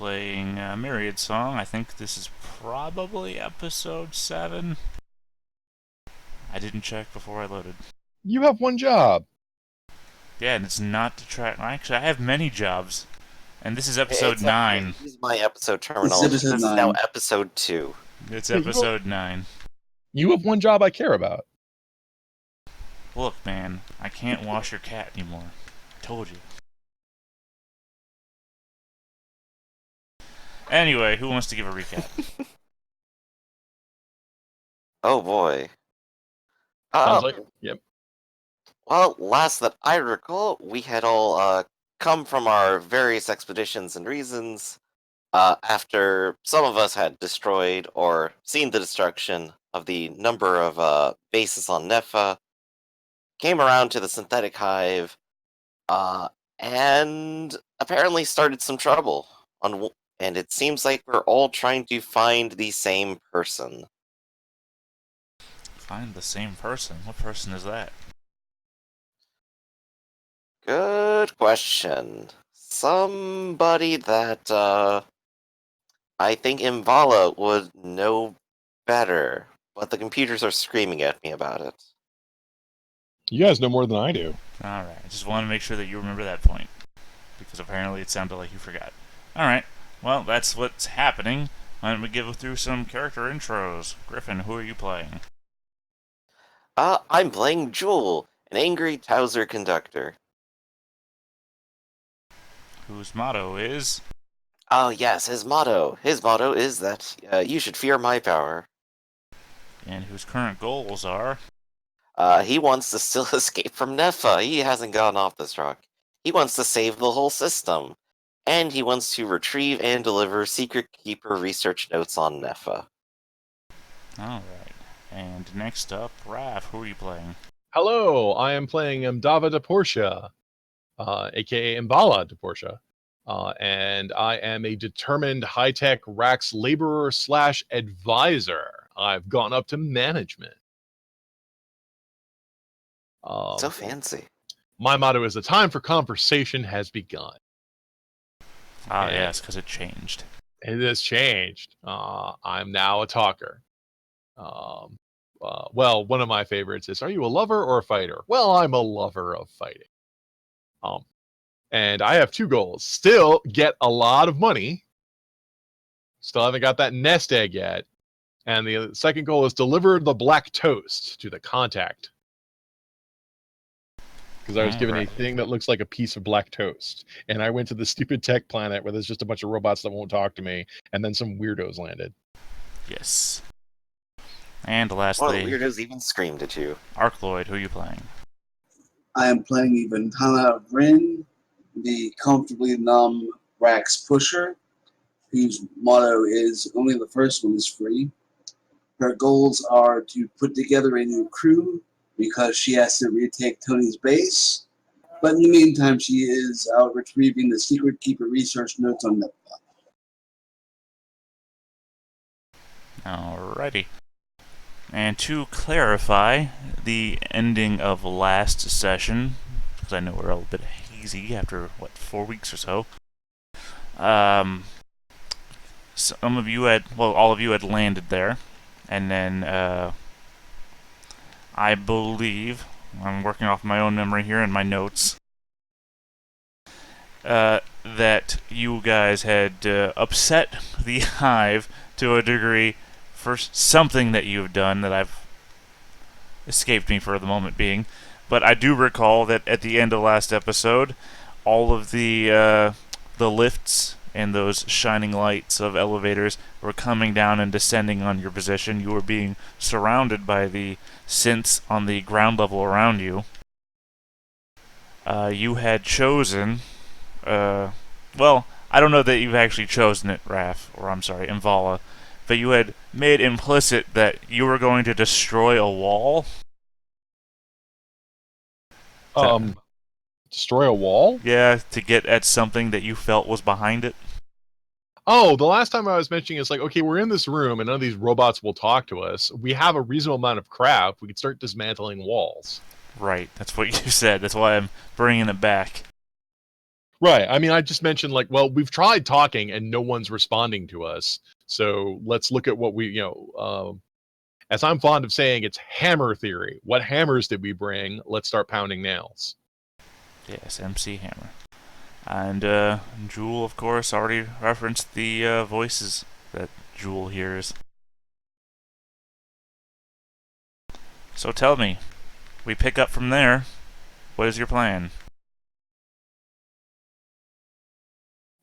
playing a Myriad song. I think this is probably episode 7. I didn't check before I loaded. You have one job. Yeah, and it's not to track. Actually, I have many jobs. And this is episode It's 9. use my episode This is terminology. episode This is now 9. episode 2. It's Yeah, episode 9. You have one job I care about. Look, man, I can't wash your cat anymore. I told you. Anyway, who wants to give a recap? Oh boy. Sounds like, yep. Well, last that I recall, we had all come from our various expeditions and reasons after some of us had destroyed or seen the destruction of the number of bases on Nepha, came around to the synthetic hive, and apparently started some trouble. And it seems like we're all trying to find the same person. Find the same person. What person is that? Good question. Somebody that I think Imvala would know better, but the computers are screaming at me about it. You guys know more than I do. Alright, I just want to make sure that you remember that point. Because apparently it sounded like you forgot. Alright, well, that's what's happening. Why don't we give through some character intros? Griffin, who are you playing? I'm playing Jewel, an angry Towser conductor. Whose motto is... Oh yes, his motto. His motto is that you should fear my power. And whose current goals are... He wants to still escape from Nepha. He hasn't gotten off this rock. He wants to save the whole system. And he wants to retrieve and deliver Secret Keeper research notes on Nepha. Alright. And next up, Raph, who are you playing? Hello, I am playing Mdava de Portia, aka Mbala de Portia. And I am a determined high-tech Rax laborer / advisor. I've gone up to management. So fancy. My motto is the time for conversation has begun. Ah, And yes, because it changed. it has changed. I'm now a talker. Well, one of my favorites is, are you a lover or a fighter? Well, I'm a lover of fighting. And I have 2 goals. Still get a lot of money. Still haven't got that nest egg yet. And the second goal is deliver the black toast to the contact. Because I was given a thing that looks like a piece of black toast. And I went to the stupid tech planet where there's just a bunch of robots that won't talk to me. And then some weirdos landed. Yes. And One of the lastly, weirdos even screamed at you. Arcloid, who are you playing? I am playing Ivantana Rin, the comfortably numb Rax pusher, whose motto is only the first one is free. Her goals are to put together a new crew because she has to retake Tony's base, but in the meantime she is out retrieving the Secret Keeper research notes on Nepha. Alrighty. And to clarify the ending of last session, because I know we're a little bit hazy after, 4 weeks or so. Some of you had, well, all of you had landed there. And then, I believe, I'm working off my own memory here and my notes, that you guys had upset the hive to a degree for something that you've done that I've escaped me for the moment being. But I do recall that at the end of last episode, all of the lifts and those shining lights of elevators were coming down and descending on your position. You were being surrounded by the synths on the ground level around you. You had chosen... well, I don't know that you've actually chosen it, Raph, or I'm sorry, Imvala, but you had made implicit that you were going to destroy a wall. Destroy a wall? Yeah, to get at something that you felt was behind it. Oh, the last time I was mentioning it's like, okay, we're in this room and none of these robots will talk to us. We have a reasonable amount of craft. We could start dismantling walls. Right, that's what you said. That's why I'm bringing it back. Right. I mean, I just mentioned like, well, we've tried talking and no one's responding to us. So let's look at what as I'm fond of saying, it's hammer theory. What hammers did we bring? Let's start pounding nails. Yes, MC Hammer. And Jewel, of course, already referenced the voices that Jewel hears. So tell me, we pick up from there. What is your plan?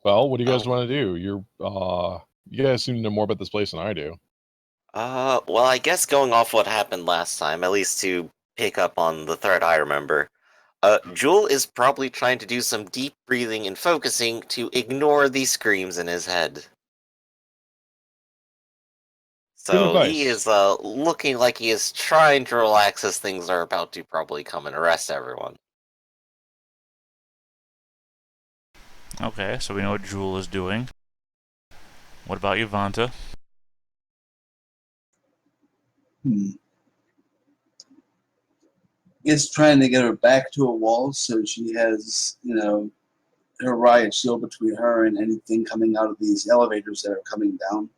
Well, what do you guys Oh, want to do? You guys seem to know more about this place than I do. well, I guess going off what happened last time, at least to pick up on the thread I remember, Jewel is probably trying to do some deep breathing and focusing to ignore these screams in his head. Good So he advice. is looking like he is trying to relax as things are about to probably come and arrest everyone. Okay, so we know what Jewel is doing. What about you, Vanta? Is trying to get her back to a wall so she has, her riot shield between her and anything coming out of these elevators that are coming down.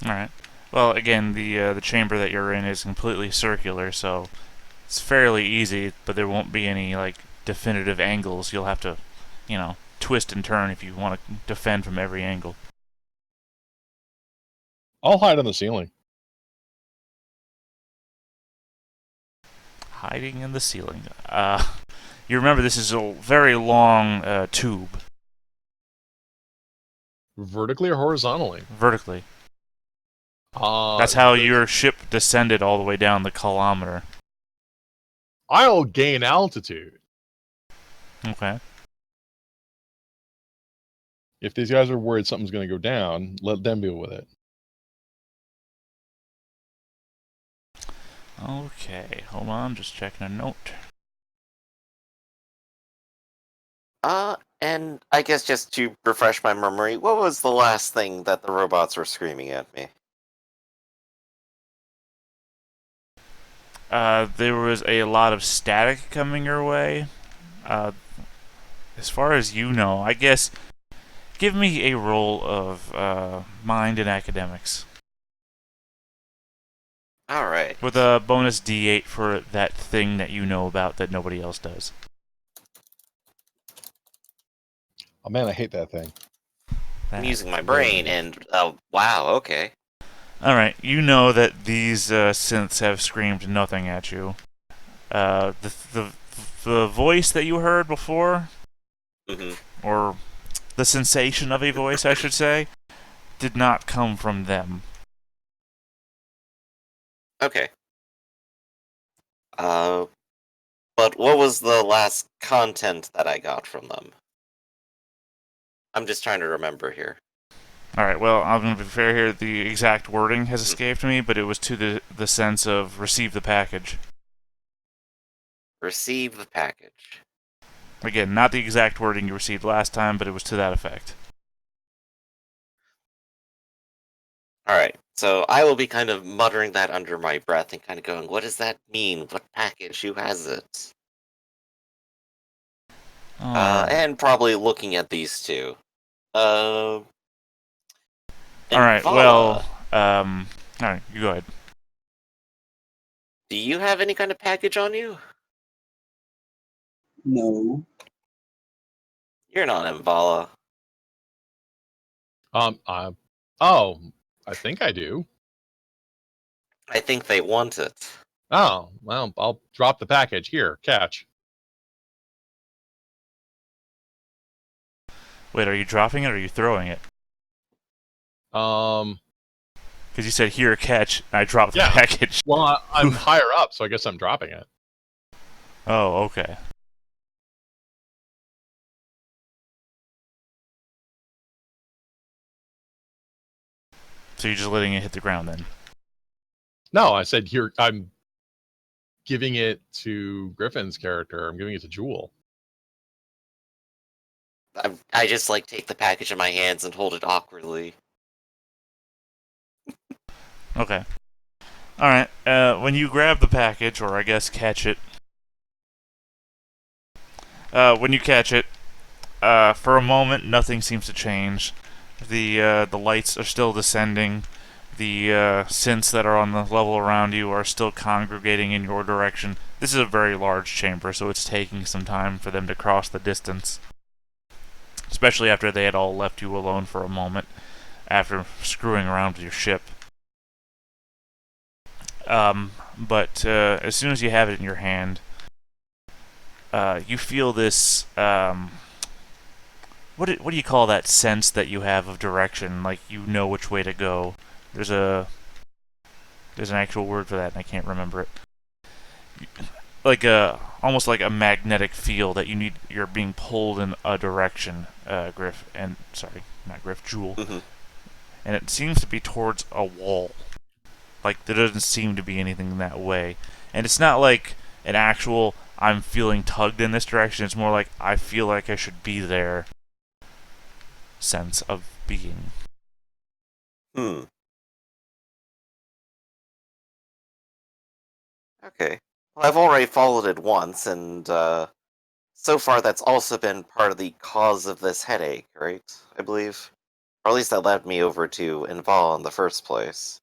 Alright. Well, again, the chamber that you're in is completely circular, so it's fairly easy, but there won't be any, like, definitive angles. You'll have to, twist and turn if you want to defend from every angle. I'll hide on the ceiling. Hiding in the ceiling. You remember this is a very long tube. Vertically or horizontally? Vertically. That's how your ship descended all the way down the kilometer. I'll gain altitude. Okay. If these guys are worried something's going to go down, let them deal with it. Okay, hold on, just checking a note. And I guess just to refresh my memory, what was the last thing that the robots were screaming at me? There was a lot of static coming your way. Uh, as far as you know, I guess, give me a roll of mind and academics. Alright. With a bonus D8 for that thing that you know about that nobody else does. Oh man, I hate that thing. I'm using my brain and, wow, okay. Alright, you know that these synths have screamed nothing at you. The voice that you heard before, or the sensation of a voice, I should say, did not come from them. Okay. But what was the last content that I got from them? I'm just trying to remember here. Alright, well, I'm going to be fair here. The exact wording has escaped me, but it was to the sense of receive the package. Receive the package. Again, not the exact wording you received last time, but it was to that effect. Alright, so I will be kind of muttering that under my breath and kind of going, what does that mean? What package? Who has it? And probably looking at these two. Alright, Vala, well, alright, you go ahead. do you have any kind of package on you? No. You're not Mvala. Oh, I think I do. I think they want it. Oh, well, I'll drop the package. Here, catch. Wait, are you dropping it or are you throwing it? Um, Because you said, here, catch, and I dropped the Yeah. package. well, I'm higher up, so I guess I'm dropping it. Oh, okay. So you're just letting it hit the ground then? No, I said here, I'm giving it to Griffin's character. I'm giving it to Jewel. I just like take the package in my hands and hold it awkwardly. Okay. Alright, when you grab the package, or I guess catch it, when you catch it, For a moment, nothing seems to change. The lights are still descending. The synths that are on the level around you are still congregating in your direction. This is a very large chamber, so it's taking some time for them to cross the distance. Especially after they had all left you alone for a moment, after screwing around with your ship. But as soon as you have it in your hand, you feel this, what do you call that sense that you have of direction? Like, you know which way to go. There's an actual word for that, and I can't remember it. Like almost like a magnetic field that you're being pulled in a direction, Griff, and, sorry, not Griff, Jewel. Mm-hmm. And it seems to be towards a wall. Like, there doesn't seem to be anything that way. And it's not like an actual, I'm feeling tugged in this direction. It's more like, I feel like I should be there sense of being. Hmm. Okay. Well, I've already followed it once, and so far that's also been part of the cause of this headache, right? I believe. Or at least that led me over to Inval in the first place.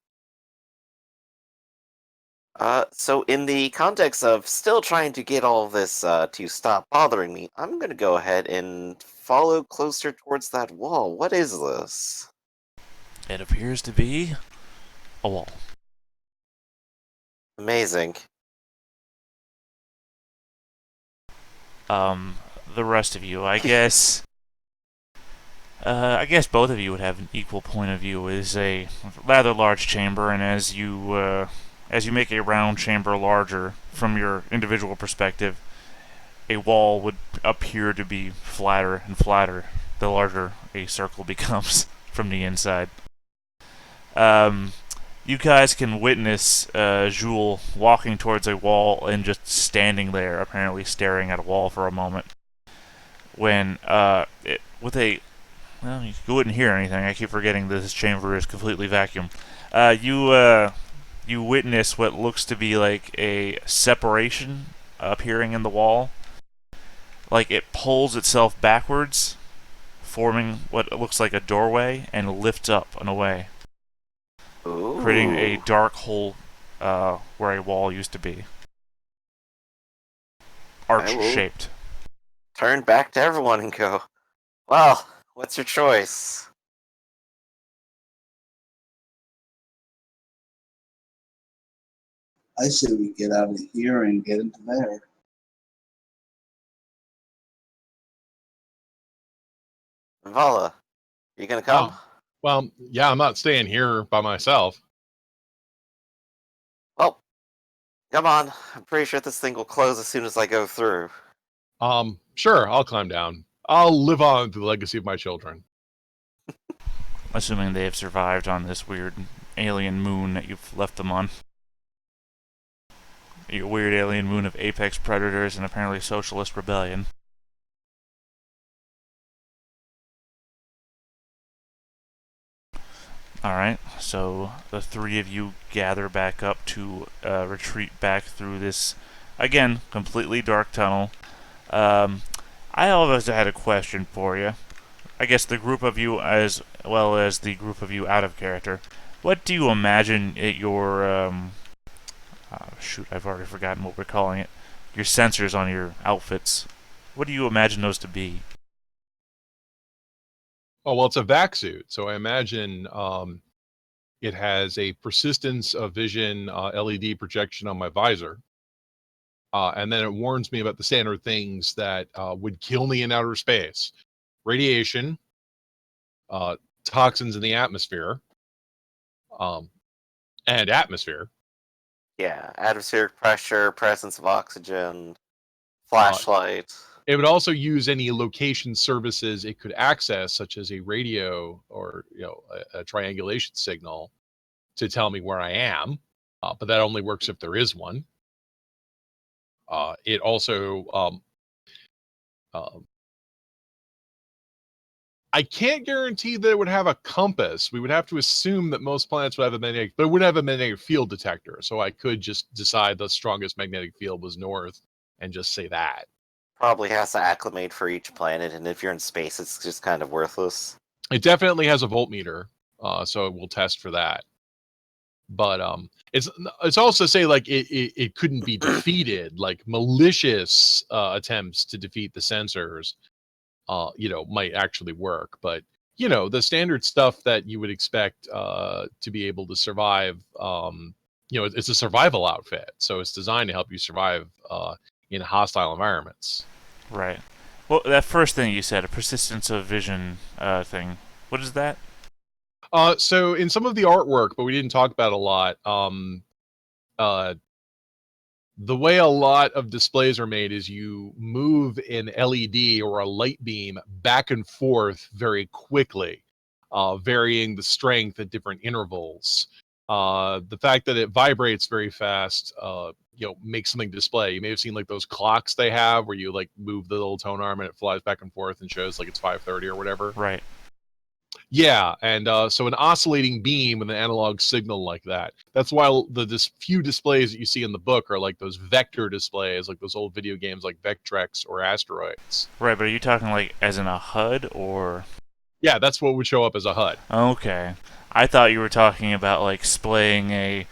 So in the context of still trying to get all of this to stop bothering me, I'm gonna go ahead and follow closer towards that wall. What is this? It appears to be a wall. Amazing. The rest of you, I guess. I guess both of you would have an equal point of view. It is a rather large chamber, and as you make a round chamber larger from your individual perspective, a wall would appear to be flatter and flatter the larger a circle becomes from the inside. You guys can witness Jules walking towards a wall and just standing there, apparently staring at a wall for a moment. When, well, you wouldn't hear anything. I keep forgetting that this chamber is completely vacuum. You witness what looks to be like a separation appearing in the wall. Like, it pulls itself backwards, forming what looks like a doorway, and lifts up and away, Ooh. creating a dark hole where a wall used to be. Arch-shaped. Turn back to everyone and go, well, what's your choice? I say we get out of here and get into there. Vala, you gonna come? Well, yeah, I'm not staying here by myself. Well, come on. I'm pretty sure this thing will close as soon as I go through. Sure, I'll climb down. I'll live on to the legacy of my children. Assuming they have survived on this weird alien moon that you've left them on. A weird alien moon of apex predators and apparently socialist rebellion. Alright, so the three of you gather back up to retreat back through this, again, completely dark tunnel. I always had a question for you. I guess the group of you as well as the group of you out of character. What do you imagine your, shoot, I've already forgotten what we're calling it. Your sensors on your outfits. What do you imagine those to be? Oh, well, it's a vac suit, so I imagine it has a persistence of vision LED projection on my visor. And then it warns me about the standard things that would kill me in outer space. Radiation, toxins in the atmosphere, and atmosphere. Yeah, atmospheric pressure, presence of oxygen, Uh, flashlight. It would also use any location services it could access, such as a radio or a triangulation signal, to tell me where I am. But that only works if there is one. It also I can't guarantee that it would have a compass. We would have to assume that most planets would have a magnetic, but it wouldn't have a magnetic field detector. So I could just decide the strongest magnetic field was north and just say that. probably has to acclimate for each planet, and if you're in space, it's just kind of worthless. It definitely has a voltmeter, so it will test for that. But it's also say like it couldn't be defeated. Like malicious attempts to defeat the sensors, might actually work. But the standard stuff that you would expect to be able to survive. It's a survival outfit, so it's designed to help you survive in hostile environments. Right. Well, that first thing you said, a persistence of vision thing. What is that? So in some of the artwork, but we didn't talk about a lot. The way a lot of displays are made is you move an LED or a light beam back and forth very quickly, varying the strength at different intervals. The fact that it vibrates very fast, makes something display. You may have seen like those clocks they have where you like move the little tone arm and it flies back and forth and shows like it's 5:30 or whatever. Right. Yeah, and so an oscillating beam with an analog signal like that. That's why the few displays that you see in the book are like those vector displays, like those old video games like Vectrex or Asteroids. Right, but are you talking like as in a HUD or? Yeah, that's what would show up as a HUD. Okay. I thought you were talking about like splaying a,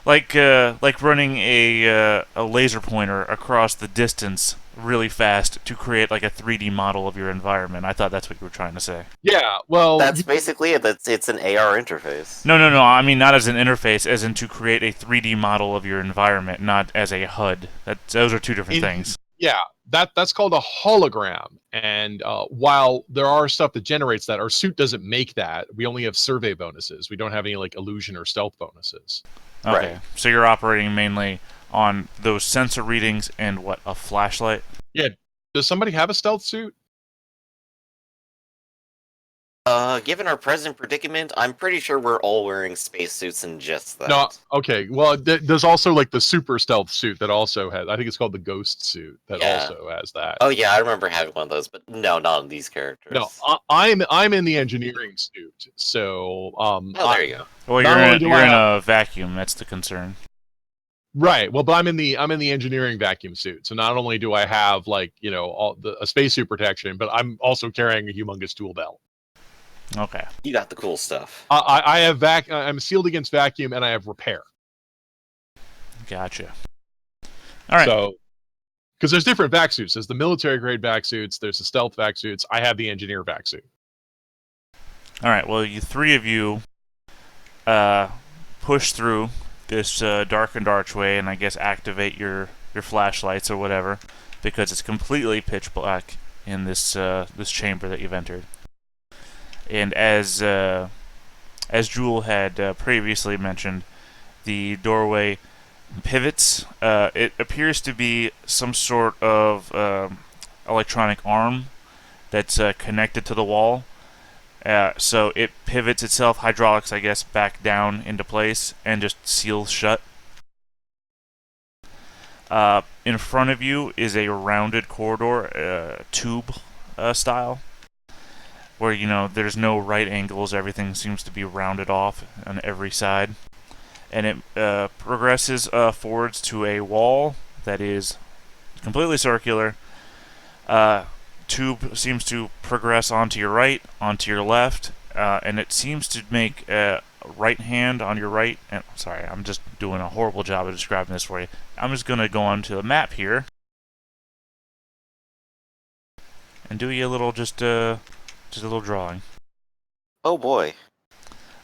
like running a laser pointer across the distance really fast to create like a 3D model of your environment. I thought that's what you were trying to say. Yeah, well, That's basically it. It's an AR interface. No. I mean not as an interface, as in to create a 3D model of your environment, not as a HUD. Those are two different things. Yeah, that's called a hologram. And while there are stuff that generates that, our suit doesn't make that. We only have survey bonuses. We don't have any like illusion or stealth bonuses. Okay. Right. So you're operating mainly on those sensor readings and what, a flashlight? Yeah. Does somebody have a stealth suit? Given our present predicament, I'm pretty sure we're all wearing spacesuits and just that. No, okay. Well, there's also like the super stealth suit that also has. I think it's called the ghost suit that Yeah. also has that. Oh yeah, I remember having one of those, but no, not on these characters. No, I'm in the engineering suit, so Oh, there you go. Well, Not only do you're I in have- a vacuum. That's the concern. right. Well, but I'm in the engineering vacuum suit, so not only do I have like a spacesuit protection, but I'm also carrying a humongous tool belt. Okay. You got the cool stuff. I have I'm sealed against vacuum, and I have repair. Gotcha. All right. So, because there's different vac suits. There's the military grade vac suits. There's the stealth vac suits. I have the engineer vac suit. All right. Well, you three of you push through this darkened archway, and I guess activate your flashlights or whatever, because it's completely pitch black in this this chamber that you've entered. And as Jewel had previously mentioned, the doorway pivots. It appears to be some sort of electronic arm that's connected to the wall. So it pivots itself, hydraulics, I guess, back down into place and just seals shut. In front of you is a rounded corridor, tube style, where there's no right angles. Everything seems to be rounded off on every side. And it progresses forwards to a wall that is completely circular. Tube seems to progress onto your right, onto your left, and it seems to make a right hand on your right. And sorry, I'm just doing a horrible job of describing this for you. I'm just gonna go on to the map here and do you a little just a little drawing. Oh boy.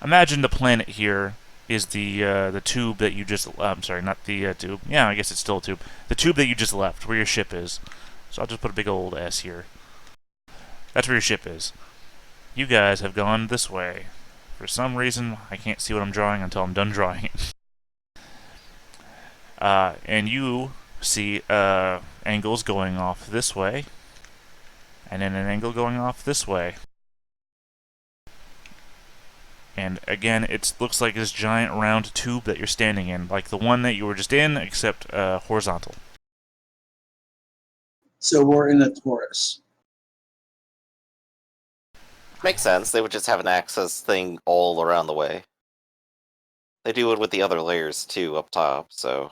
Imagine the planet here is the tube that you just. I'm sorry, not the tube. Yeah, I guess it's still a tube. The tube that you just left, where your ship is. So I'll just put a big old S here. That's where your ship is. You guys have gone this way. For some reason, I can't see what I'm drawing until I'm done drawing it. And you see angles going off this way, and then an angle going off this way. And again, it looks like this giant round tube that you're standing in, like the one that you were just in, except horizontal. So we're in a torus. Makes sense. They would just have an access thing all around the way. They do it with the other layers too up top, so.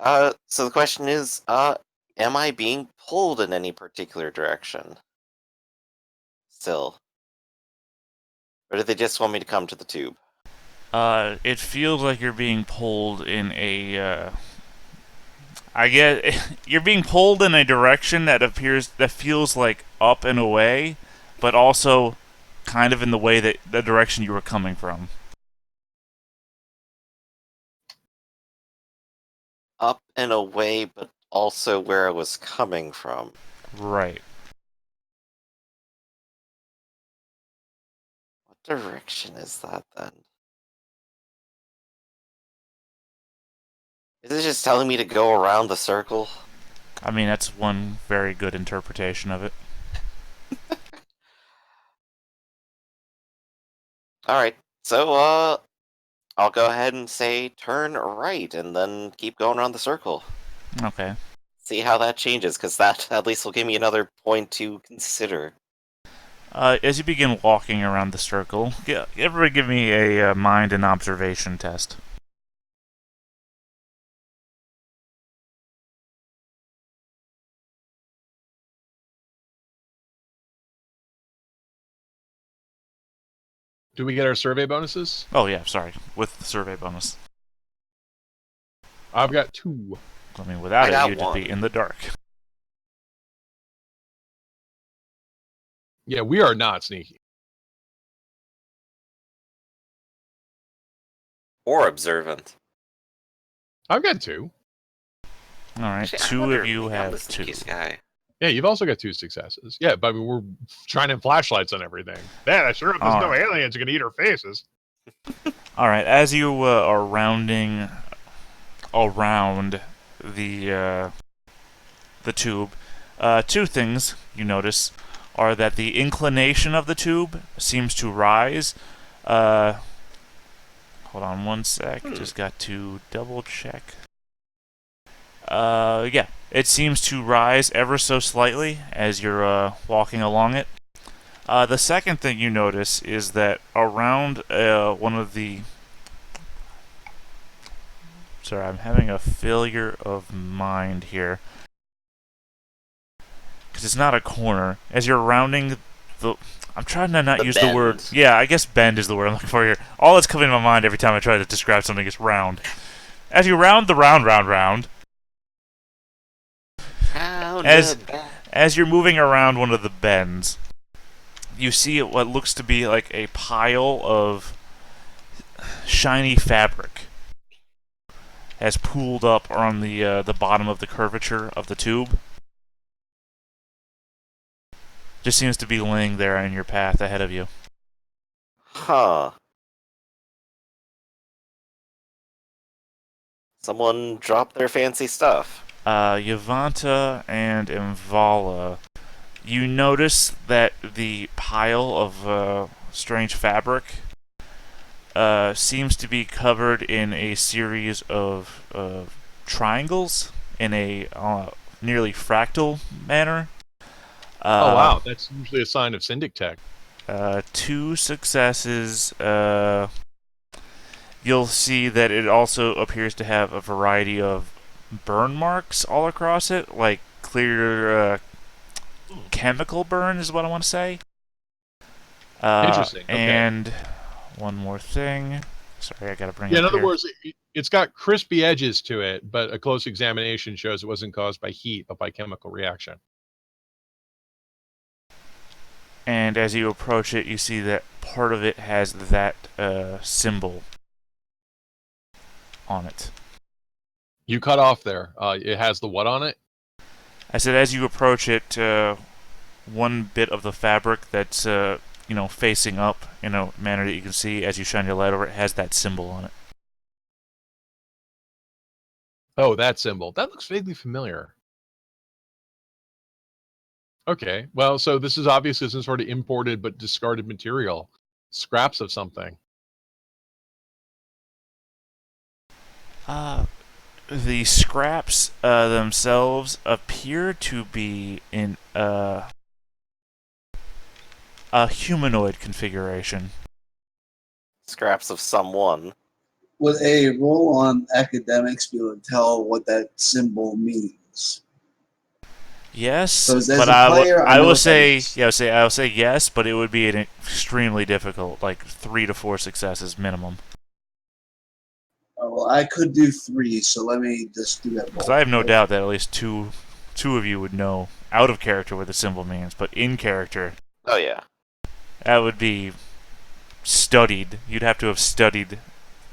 So the question is, am I being pulled in any particular direction? Still. Or do they just want me to come to the tube? It feels like you're being pulled in a, I guess you're being pulled in a direction that feels like up and away, but also kind of in the direction you were coming from. Up and away, but also where I was coming from. Right. What direction is that then? Is it just telling me to go around the circle? I mean, that's one very good interpretation of it. Alright, so, I'll go ahead and say turn right, and then keep going around the circle. Okay. See how that changes, because that at least will give me another point to consider. As you begin walking around the circle, everybody give me a mind and observation test. Do we get our survey bonuses? Oh yeah, sorry, with the survey bonus. I've got 2. I mean, without I it, got you'd just be one. in the dark. Yeah, we are not sneaky. Or observant. I've got 2. All right, Actually, I two wonder of if you maybe I'm the have 2. sneakiest guy. Yeah, you've also got 2 successes. Yeah, but I mean, we're shining flashlights on everything. Man, I sure hope there's no Alright. aliens are gonna eat our faces. All right, as you are rounding around the tube, 2 things you notice are that the inclination of the tube seems to rise. Hold on one sec. Just got to double check. Yeah, it seems to rise ever so slightly as you're walking along it. The second thing you notice is that around one of the... Sorry, I'm having a failure of mind here. Because it's not a corner. As you're rounding the... I'm trying to not The use the word... bend. Yeah, I guess bend is the word I'm looking for here. All that's coming to my mind every time I try to describe something is round. As you round the round, Round as the back. as you're moving around one of the bends, you see what looks to be like a pile of shiny fabric has pooled up on the bottom of the curvature of the tube. Just seems to be laying there in your path ahead of you. Huh. Someone dropped their fancy stuff. Yavanta and Imvala, you notice that the pile of strange fabric seems to be covered in a series of triangles in a nearly fractal manner. Oh wow, that's usually a sign of Syndic Tech. 2 successes. You'll see that it also appears to have a variety of burn marks all across it, like clear chemical burn is what I want to say. Interesting. Okay. And one more thing. Sorry, I gotta bring Yeah, it in up other here. words, it's got crispy edges to it, but a close examination shows it wasn't caused by heat, but by chemical reaction. And as you approach it, you see that part of it has that symbol on it. You cut off there. It has the what on it? I said, as you approach it, one bit of the fabric that's facing up in a manner that you can see as you shine your light over it has that symbol on it. Oh, that symbol. That looks vaguely familiar. Okay. Well, so this is obviously some sort of imported but discarded material. Scraps of something. The scraps themselves appear to be in a humanoid configuration. Scraps of someone. Would a roll on academics be able to tell what that symbol means? Yes, Because but as a player, I I know will what that say means. yeah, I will say yes, but it would be an extremely difficult, like 3 to 4 successes minimum. Well, I could do 3, so let me just do that Because roll. I have no Okay? doubt that at least two of you would know out of character what the symbol means, but in character, Oh yeah. that would be studied. You'd have to have studied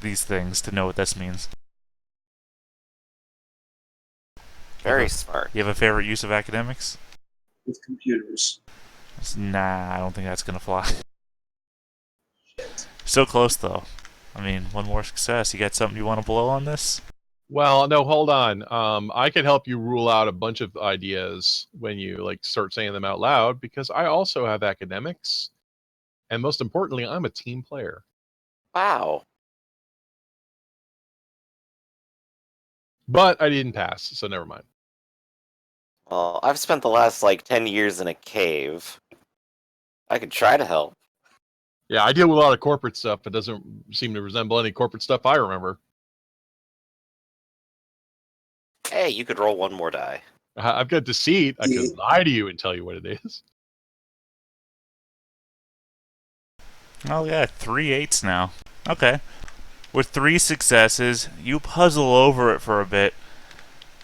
these things to know what this means. Very smart. You have a favorite use of academics? With computers. Nah, I don't think that's gonna fly. Shit. So close though. I mean, one more success. You got something you want to blow on this? Well, no, hold on. I can help you rule out a bunch of ideas when you like start saying them out loud because I also have academics, and most importantly, I'm a team player. Wow. But I didn't pass, so never mind. Well, I've spent the last like 10 years in a cave. I could try to help. Yeah, I deal with a lot of corporate stuff. It doesn't seem to resemble any corporate stuff I remember. Hey, you could roll one more die. I've got deceit. I Yeah. could lie to you and tell you what it is. Oh yeah, 3 8s now. Okay. With 3 successes, you puzzle over it for a bit,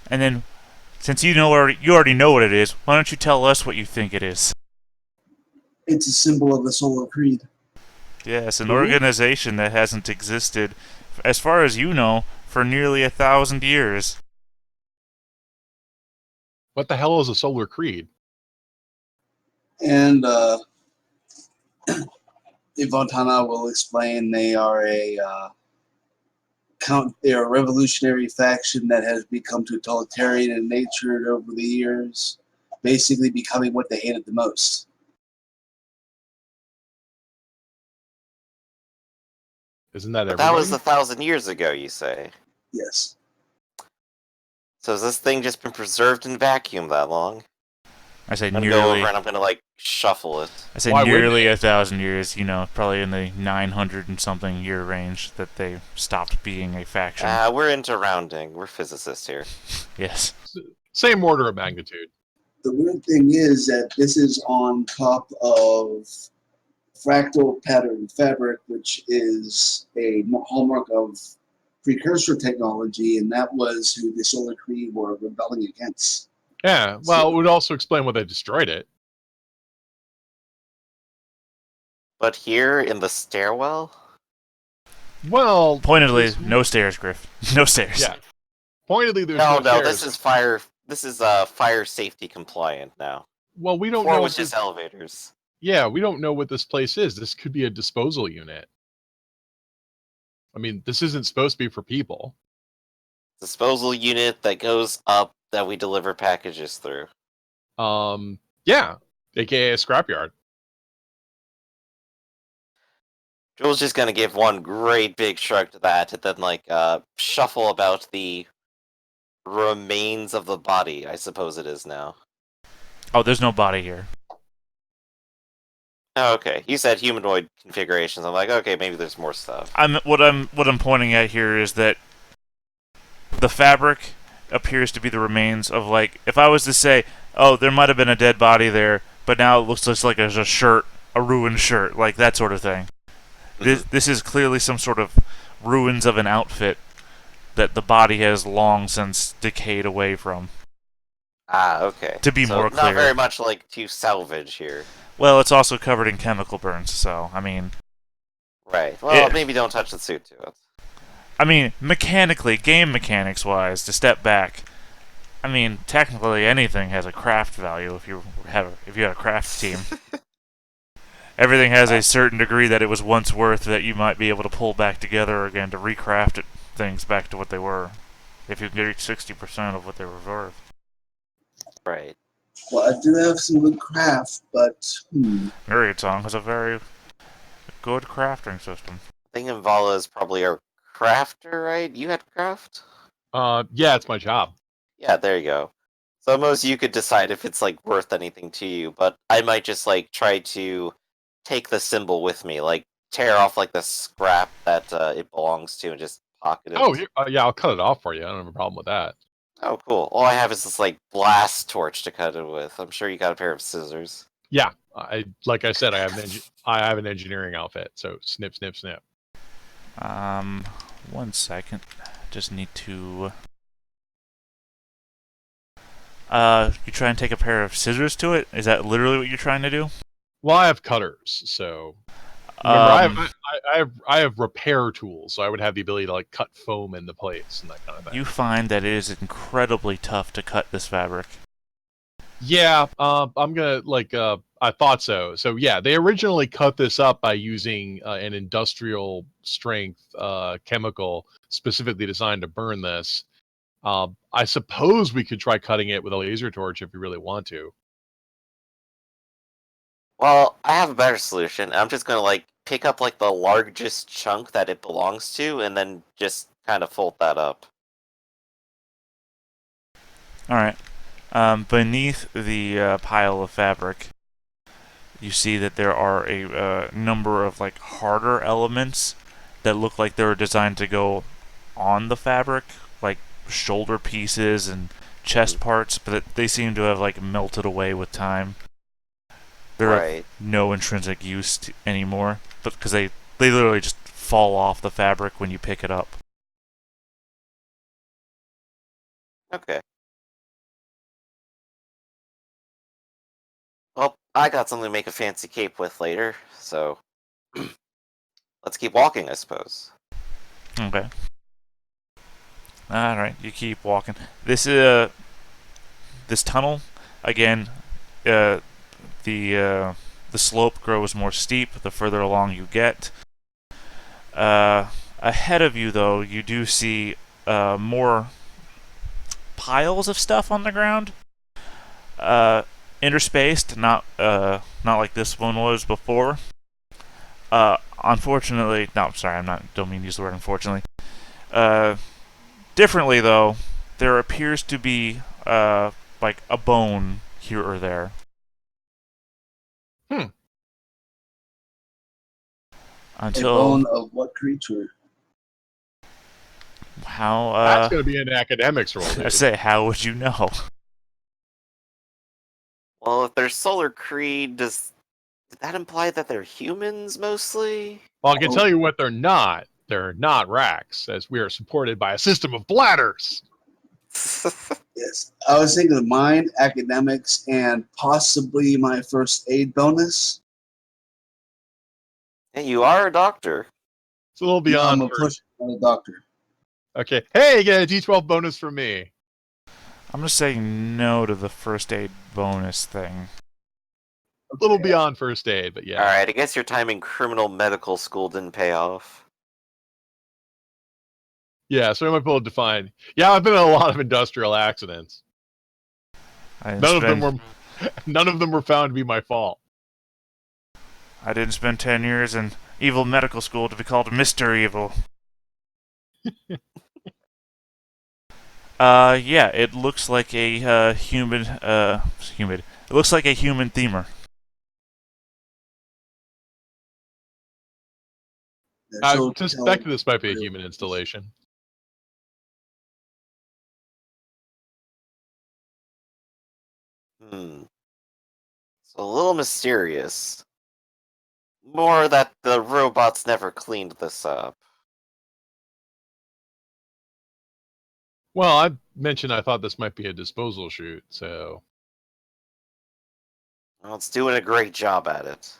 and then, since you already know what it is, why don't you tell us what you think it is? It's a symbol of the Solar Creed. Yes, an Who? organization that hasn't existed, as far as you know, for nearly 1,000 years. What the hell is a solar creed? And Ivantana will explain they are they're a revolutionary faction that has become totalitarian in nature over the years, basically becoming what they hated the most. Isn't that But that was everybody? 1,000 years ago, you say. Yes. So has this thing just been preserved in vacuum that long? I say I'm gonna go over nearly. and I'm gonna like shuffle it. I say Why wouldn't nearly it? 1,000 years. You know, probably in the 900 and something year range that they stopped being a faction. We're into rounding. We're physicists here. Yes. Same order of magnitude. The weird thing is that this is on top of fractal pattern fabric, which is a hallmark of precursor technology, and that was who the Solar Creed were rebelling against. Yeah, well, it would also explain why they destroyed it. But here in the stairwell? Well, Pointedly, this- no stairs, Griff. No stairs. yeah. Pointedly, there's No, no no, stairs. this is fire. This is fire safety compliant now. Well, we don't Before it know was if just this, elevators. yeah, we don't know what this place is. This could be a disposal unit. I mean, this isn't supposed to be for people. Disposal unit that goes up that we deliver packages through. Yeah, aka a scrapyard. Joel's just gonna give one great big shrug to that, and then like shuffle about the remains of the body. I suppose it is now. Oh, there's no body here. Oh, okay, you said humanoid configurations. I'm like, okay, maybe there's more stuff. What I'm pointing at here is that the fabric appears to be the remains of, like, if I was to say, oh, there might have been a dead body there, but now it looks just like there's a shirt, a ruined shirt, like that sort of thing. This is clearly some sort of ruins of an outfit that the body has long since decayed away from. Ah, okay. To be so more not clear. very much like to salvage here. Well, it's also covered in chemical burns, so, I mean... Right. Well, It- maybe don't touch the suit to it. I mean, mechanically, game mechanics-wise, to step back, I mean, technically anything has a craft value if you had a craft team. Everything has a certain degree that it was once worth that you might be able to pull back together again to recraft things back to what they were. If you can reach 60% of what they were worth. Right. Well, I do have some good craft, but Myriad Song has a very good crafting system. I think Invala is probably a crafter, right? You had craft? Yeah, it's my job. Yeah, there you go. So most you could decide if it's like worth anything to you, but I might just like try to take the symbol with me, like tear off like the scrap that it belongs to and just pocket it. Oh, here, yeah, I'll cut it off for you. I don't have a problem with that. Oh, cool. All I have is this like blast torch to cut it with. I'm sure you got a pair of scissors. Yeah, like I said, I have an engineering outfit. So snip, snip, snip. 1 second. Just need to. You try and take a pair of scissors to it? Is that literally what you're trying to do? Well, I have cutters, so remember, I have repair tools, so I would have the ability to like cut foam into place and that kind of thing. You find that it is incredibly tough to cut this fabric. Yeah, I'm gonna I thought so. So yeah, they originally cut this up by using an industrial strength chemical specifically designed to burn this. I suppose we could try cutting it with a laser torch if we really want to. Well, I have a better solution. I'm just gonna like pick up like the largest chunk that it belongs to, and then just kind of fold that up. All right. Beneath the pile of fabric, you see that there are a number of like harder elements that look like they were designed to go on the fabric, like shoulder pieces and chest parts, but they seem to have like melted away with time. They're Right. of no intrinsic use anymore, but because they literally just fall off the fabric when you pick it up. Okay. Well, I got something to make a fancy cape with later, so let's keep walking, I suppose. Okay. All right, you keep walking. This tunnel again. The slope grows more steep the further along you get. Ahead of you, though, you do see more piles of stuff on the ground. Interspaced, not like this one was before. Unfortunately, no, sorry, don't mean to use the word unfortunately. Differently though, there appears to be like a bone here or there. A Until bone of what creature? how That's going to be an academics role. I Dude. say, how would you know? Well, if they're Solar Creed, did that imply that they're humans mostly? Well, I can tell you what they're not. They're not racks, as we are supported by a system of bladders. Yes, I was thinking of mine, academics, and possibly my first aid bonus. Yeah, you are a doctor. It's a little No, beyond. I'm a push on a doctor. Okay. Hey, you get a D12 bonus from me. I'm just saying no to the first aid bonus thing. A little beyond first aid, but yeah. Alright, I guess your time in criminal medical school didn't pay off. Yeah, so I might be able to define. Yeah, I've been in a lot of industrial accidents. None of them were found to be my fault. I didn't spend 10 years in evil medical school to be called Mr. Evil. Yeah, it looks like a human. It looks like a human themer. I suspect this might be a human installation. It's a little mysterious. More that the robots never cleaned this up. Well, I mentioned I thought this might be a disposal chute, so. Well, it's doing a great job at it.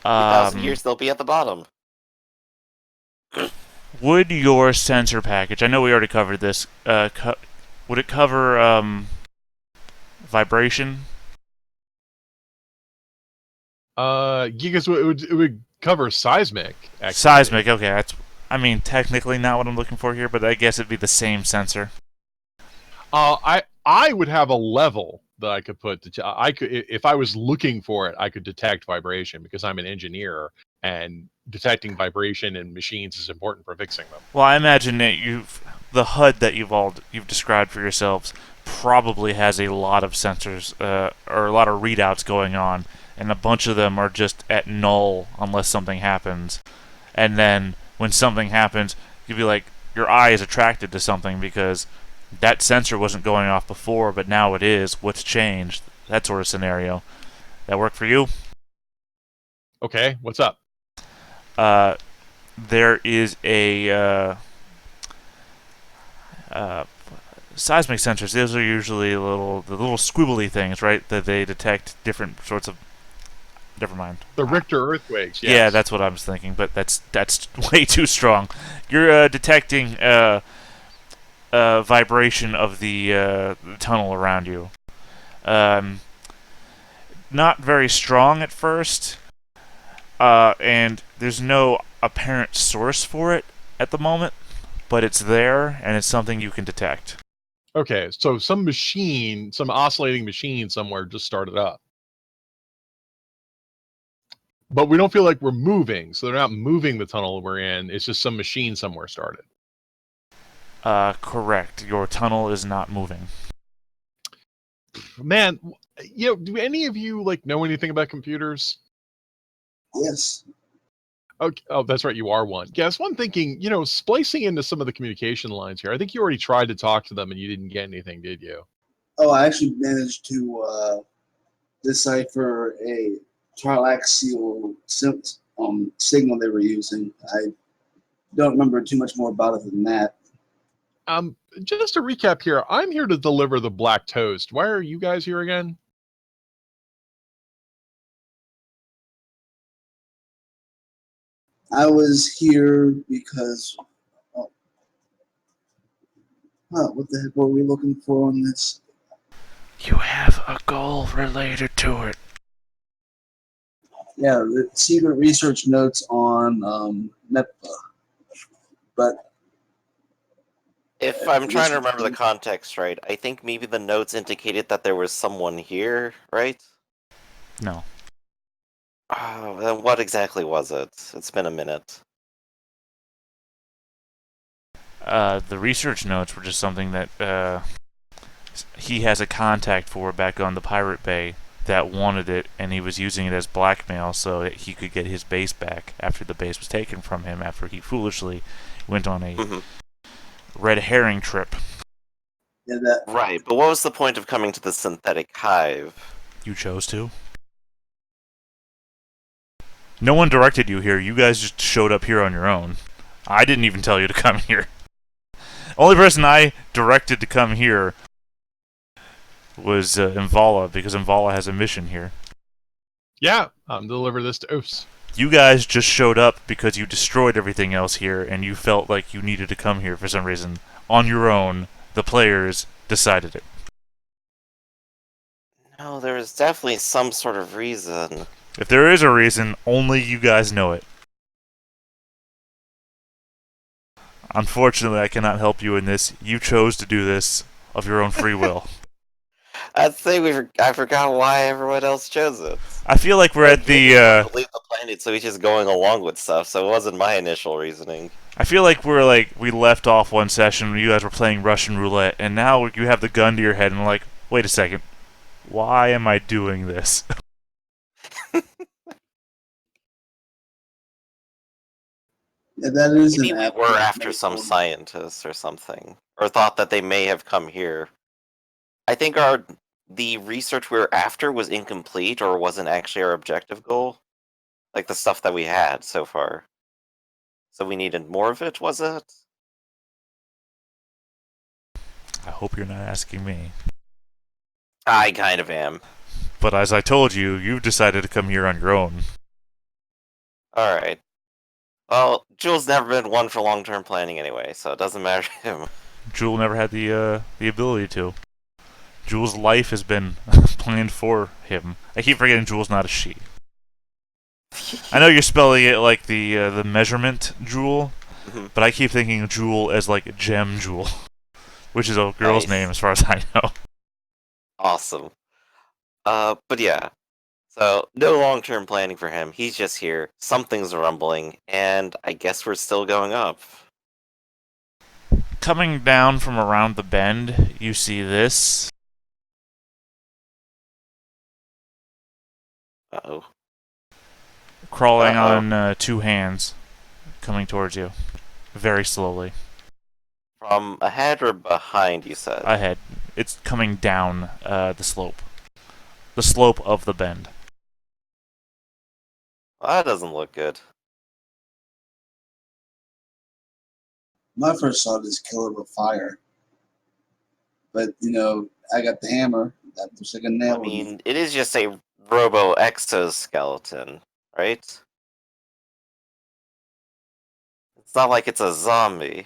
2,000 years, they'll be at the bottom. Would your sensor package? I know we already covered this. Would it cover vibration? Because it would cover seismic. Activity. Seismic. Okay, that's. I mean, technically not what I'm looking for here, but I guess it'd be the same sensor. I would have a level that I could put. I could, if I was looking for it, I could detect vibration because I'm an engineer, and detecting vibration in machines is important for fixing them. Well, I imagine that the HUD that you've described for yourselves probably has a lot of sensors or a lot of readouts going on, and a bunch of them are just at null unless something happens, and then when something happens, you'll be like, your eye is attracted to something because that sensor wasn't going off before, but now it is. What's changed? That sort of scenario. That work for you? Okay, what's up? There is a seismic sensors. Those are usually the little squibbly things, right? That they detect different sorts of. Never mind. The Richter earthquakes. Yes. Yeah, that's what I was thinking, but that's way too strong. You're detecting vibration of the tunnel around you. Not very strong at first, and there's no apparent source for it at the moment, but it's there, and it's something you can detect. Okay, so some oscillating machine somewhere just started up. But we don't feel like we're moving, so they're not moving the tunnel we're in. It's just some machine somewhere started. Correct. Your tunnel is not moving. Man, do any of you know anything about computers? Yes. Okay. Oh, that's right. You are one. Guess one thinking, splicing into some of the communication lines here. I think you already tried to talk to them and you didn't get anything, did you? Oh, I actually managed to decipher a triaxial signal they were using. I don't remember too much more about it than that. Just to recap here, I'm here to deliver the black toast. Why are you guys here again? I was here because, what the heck were we looking for on this? You have a goal related to it. Yeah, the secret research notes on NEPA. But If I'm trying to remember the context right, I think maybe the notes indicated that there was someone here, right? No. Oh, then what exactly was it? It's been a minute. The research notes were just something that he has a contact for back on the Pirate Bay that wanted it, and he was using it as blackmail so that he could get his base back after the base was taken from him after he foolishly went on a red herring trip. yeah, Right, but what was the point of coming to the synthetic hive? You chose to. No one directed you here. You guys just showed up here on your own. I didn't even tell you to come here. Only person I directed to come here was Imvala, because Imvala has a mission here. Yeah, deliver this to Oofs. You guys just showed up because you destroyed everything else here, and you felt like you needed to come here for some reason. On your own, the players decided it. No, there was definitely some sort of reason. If there is a reason, only you guys know it. Unfortunately, I cannot help you in this. You chose to do this of your own free will. I'd say I forgot why everyone else chose it. I feel like we're at the leave the planet, so he's just going along with stuff. So it wasn't my initial reasoning. I feel like we left off one session when you guys were playing Russian roulette, and now you have the gun to your head, and like, wait a second, why am I doing this? yeah, that is Maybe an we app. were after some scientists or something, or thought that they may have come here. I think the research we were after was incomplete, or wasn't actually our objective goal, like the stuff that we had so far. So we needed more of it, was it? I hope you're not asking me. I kind of am. But as I told you, you've decided to come here on your own. Alright. Well, Jules never been one for long-term planning anyway, so it doesn't matter to him. Jewel never had the ability to. Jewel's life has been planned for him. I keep forgetting Jewel's not a she. I know you're spelling it like the measurement Jewel, but I keep thinking of Jewel as like Gem Jewel, which is a girl's name as far as I know. Awesome. But yeah. So, no long-term planning for him. He's just here. Something's rumbling, and I guess we're still going up. Coming down from around the bend, you see this. Uh-oh. Crawling on two hands, coming towards you. very slowly. From ahead or behind, you said? Ahead. It's coming down the slope. The slope of the bend. Well, that doesn't look good. My first thought is kill it with fire. But, I got the hammer. That looks like a nail. I mean, it is just a robo-exoskeleton, right? It's not like it's a zombie.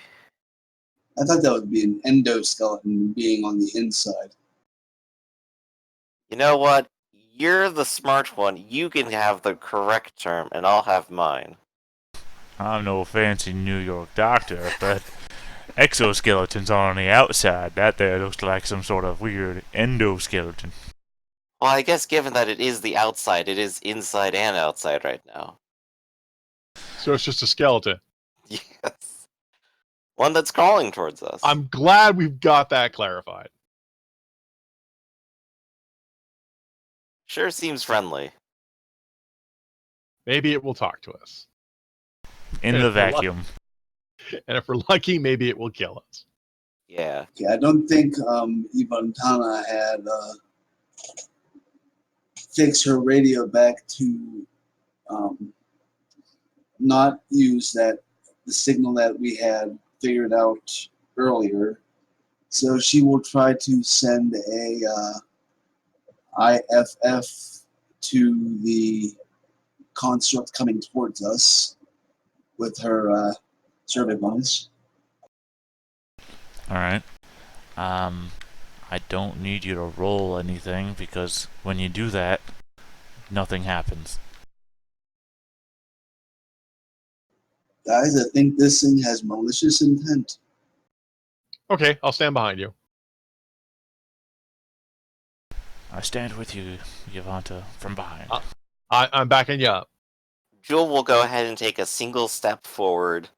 I thought that would be an endoskeleton being on the inside. You know what? You're the smart one. You can have the correct term, and I'll have mine. I'm no fancy New York doctor, but exoskeletons on the outside. That there looks like some sort of weird endoskeleton. Well, I guess given that it is the outside, it is inside and outside right now. So it's just a skeleton. Yes. One that's crawling towards us. I'm glad we've got that clarified. Sure seems friendly. Maybe it will talk to us. In And the if we're lucky- vacuum. And if we're lucky, maybe it will kill us. Yeah. Okay, I don't think Ivantana had fixed her radio back to not use the signal that we had figured out earlier. So she will try to send a IFF to the construct coming towards us with her survey bonus. Alright. I don't need you to roll anything because when you do that, nothing happens. Guys, I think this thing has malicious intent. Okay, I'll stand behind you. I stand with you, Yavanta, from behind. I'm backing you up. Jewel will go ahead and take a single step forward,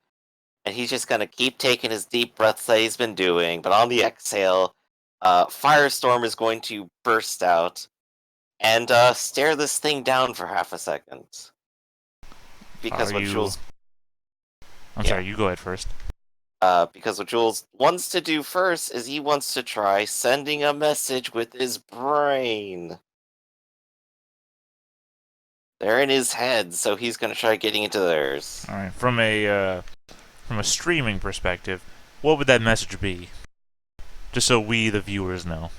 and he's just gonna keep taking his deep breaths that he's been doing, but on the exhale, Firestorm is going to burst out and stare this thing down for half a second. Because Are what you... Jules I'm Yeah. sorry, you go ahead first. because what Jules wants to do first is he wants to try sending a message with his brain. They're in his head, so he's gonna try getting into theirs. Alright, from a streaming perspective, what would that message be? Just so we, the viewers, know.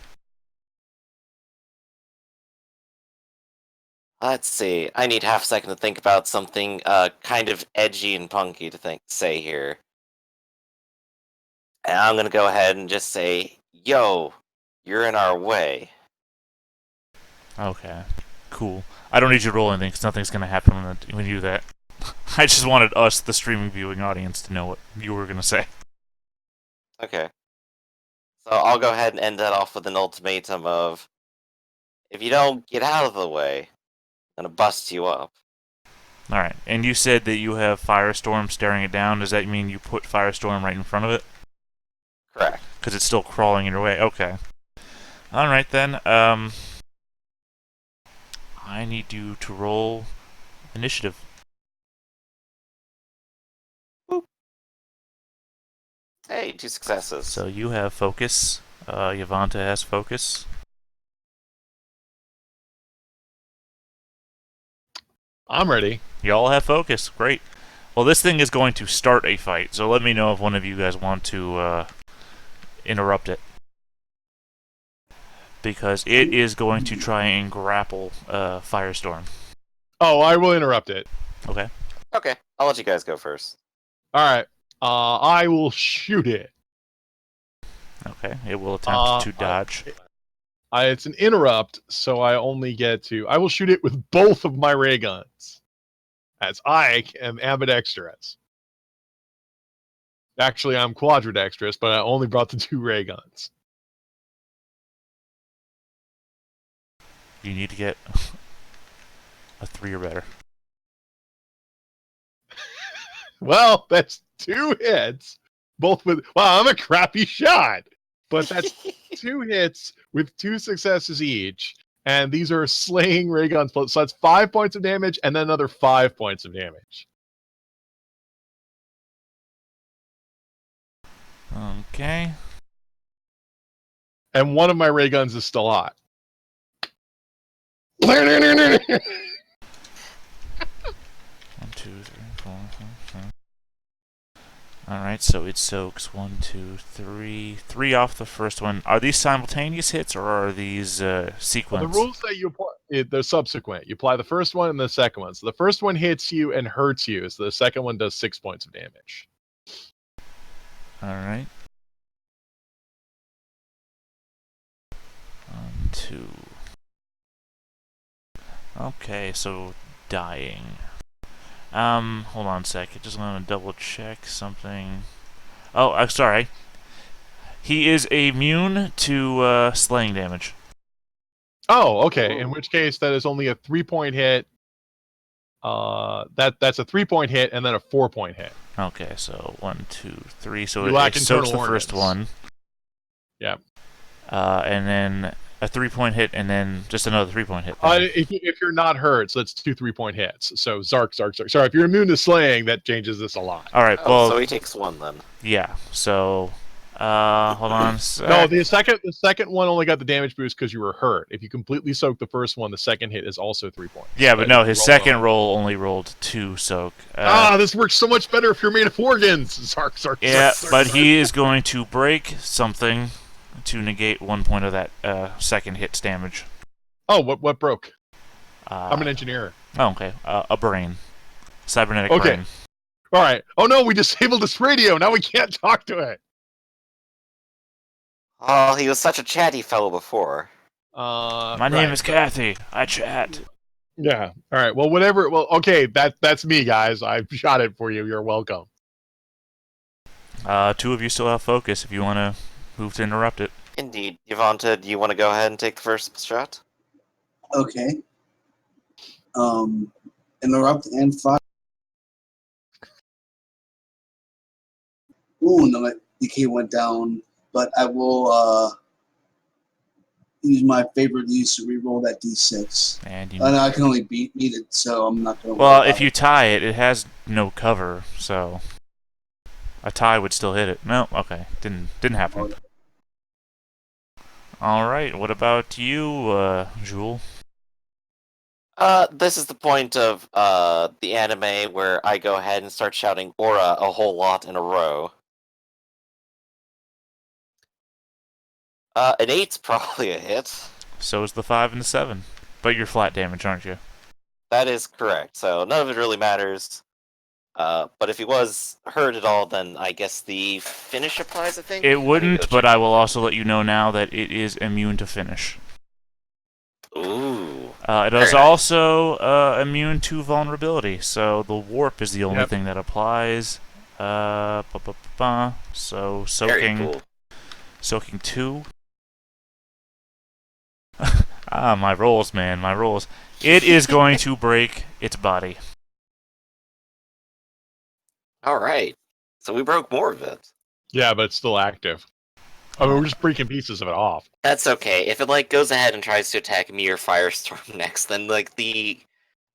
Let's see. I need half a second to think about something kind of edgy and punky to say here. And I'm gonna go ahead and just say, "Yo, you're in our way." Okay, cool. I don't need you to roll anything because nothing's going to happen when you do that. I just wanted us, the streaming viewing audience, to know what you were going to say. Okay. So I'll go ahead and end that off with an ultimatum of, if you don't get out of the way, I'm gonna bust you up. Alright, and you said that you have Firestorm staring it down. Does that mean you put Firestorm right in front of it? Correct. Because it's still crawling in your way. Okay. Alright then, I need you to roll initiative. Hey, 2 successes. So you have focus. Yavanta has focus. I'm ready. Y'all have focus. Great. Well, this thing is going to start a fight, so let me know if one of you guys want to interrupt it. Because it is going to try and grapple Firestorm. Oh, I will interrupt it. Okay. Okay, I'll let you guys go first. All right. I will shoot it. Okay. It will attempt to dodge. It's an interrupt, so I only get to. I will shoot it with both of my ray guns, as I am ambidextrous. Actually, I'm quadridextrous, but I only brought the 2 ray guns. You need to get a 3 or better. Well, that's 2 hits, both with. Well, I'm a crappy shot, but that's 2 hits with 2 successes each, and these are slaying ray guns. So that's 5 points of damage, and then another 5 points of damage. Okay. And one of my ray guns is still hot. 1, 2, 3, 4, 5, 6. Alright, so it soaks 1, 2, 3. 3 off the first one. Are these simultaneous hits or are these sequence? Well, the rules say you apply they're subsequent. You apply the first one and the second one. So the first one hits you and hurts you. So the second one does 6 points of damage. Alright. 1, 2. Okay, so dying. Hold on a second. Just want to double check something. Oh, I'm sorry. He is immune to slaying damage. Oh, okay. In which case, that is only a 3-point hit. That's a 3-point hit and then a 4-point hit. Okay, so 1, 2, 3. So You it lack soaks the internal first organs. one. Yeah. And then a 3-point hit, and then just another 3-point hit. If you're not hurt, so that's 2 3-point hits. So Zark. Sorry, if you're immune to slaying, that changes this a lot. All right. Oh, Well, so he takes 1 then. yeah. So, hold on. A sec. No, the second one only got the damage boost because you were hurt. If you completely soak the first one, the second hit is also 3 points. Yeah, but no, his roll second on. roll only rolled 2 soak. This works so much better if you're made of organs. Zark. Yeah, Zark. but he is going to break something to negate 1 point of that second hit's damage. Oh, what broke? I'm an engineer. Oh, okay. A brain. Cybernetic Okay. brain. All right. Oh no, we disabled this radio. Now we can't talk to it. Oh, he was such a chatty fellow before. My name is Kathy. I chat. Yeah. All right. Well, whatever. Well, okay. That's me, guys. I shot it for you. You're welcome. 2 of you still have focus if you want to move to interrupt it. Indeed. Yvonne, do you want to go ahead and take the first shot? Okay. Interrupt and fire. Ooh, no, my DK went down, but I will use my favorite use to reroll that D6. And you. No, I can only beat it, so I'm not going to. Well, if you tie it, it has no cover, so a tie would still hit it. No, okay, didn't happen. All right, what about you, Jewel? This is the point of the anime where I go ahead and start shouting "Aura" a whole lot in a row. An 8's probably a hit. So is the 5 and the 7, but you're flat damage, aren't you? That is correct. So none of it really matters. But if he was hurt at all, then I guess the finish applies, I think? It Let me wouldn't, go but check. I will also let you know now that it is immune to finish. Ooh. It Very is nice. also immune to vulnerability, so the warp is the only Yep. thing that applies. So Very soaking, cool. soaking 2. My rolls, man, my rolls. It is going to break its body. Alright. So we broke more of it. Yeah, but it's still active. I mean, we're just breaking pieces of it off. That's okay. If it goes ahead and tries to attack me or Firestorm next, then the